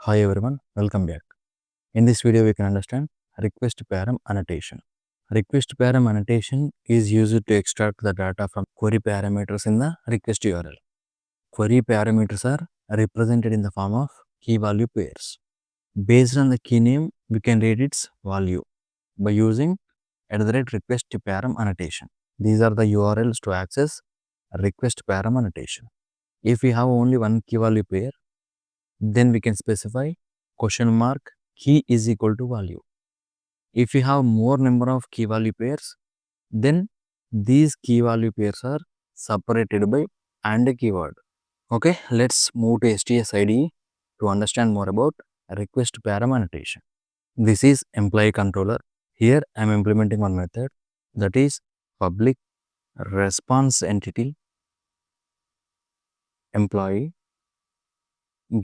Hi everyone, welcome back. In this video, we can understand request param annotation. Request param annotation is used to extract the data from query parameters in the request URL. Query parameters are represented in the form of key value pairs. Based on the key name, we can read its value by using @request param annotation. These are the URLs to access request param annotation. If we have only one key value pair, then we can specify question mark key is equal to value. If you have more number of key value pairs, then these key value pairs are separated by and keyword. Okay, let's move to STS IDE to understand more about request param annotation. This is employee controller. Here I am implementing one method, that is public response entity employee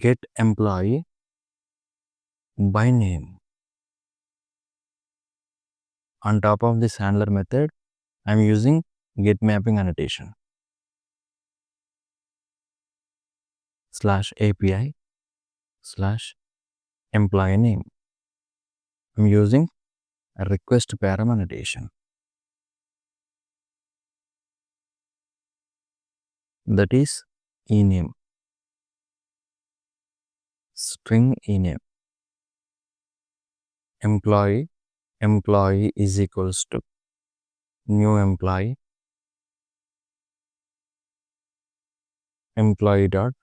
get employee by name. On top of this handler method, I am using get mapping annotation /API /employee name. I am using a request param annotation, that is ename, string ename, employee is equals to new employee dot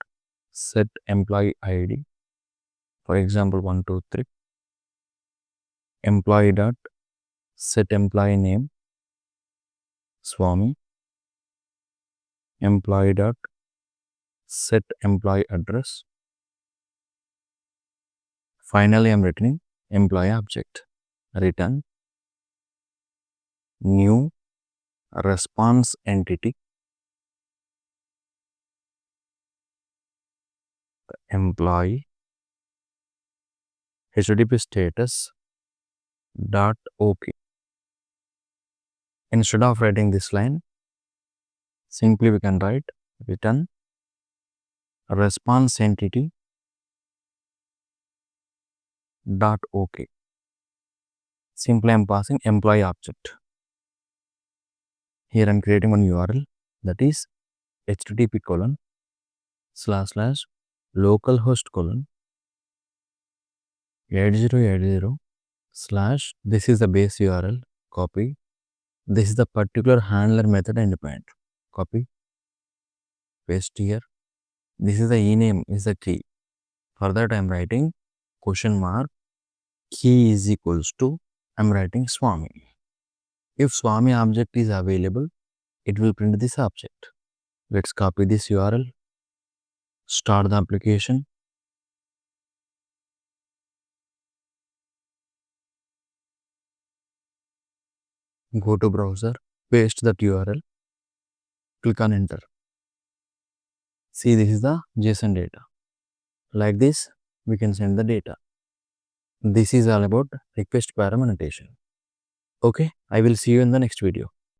set employee ID, for example 123, employee dot set employee name Swami, employee dot set employee address. Finally, I am returning employee object, return new response entity employee HTTP status dot OK. Instead of writing this line, simply we can write return response entity dot OK. Simply I am passing employee object. Here I am creating one URL, that is http colon / localhost colon 8080 / this is the base URL, copy. This is the particular handler method endpoint, copy, paste here. This is the ename, is the key. For that I am writing question mark key is equals to, I am writing Swami. If Swami object is available, it will print this object. Let's copy this URL, start the application. Go to browser, paste that URL, click on enter. See, this is the JSON data. Like this, we can send the data. This is all about request param annotation. Okay, I will see you in the next video.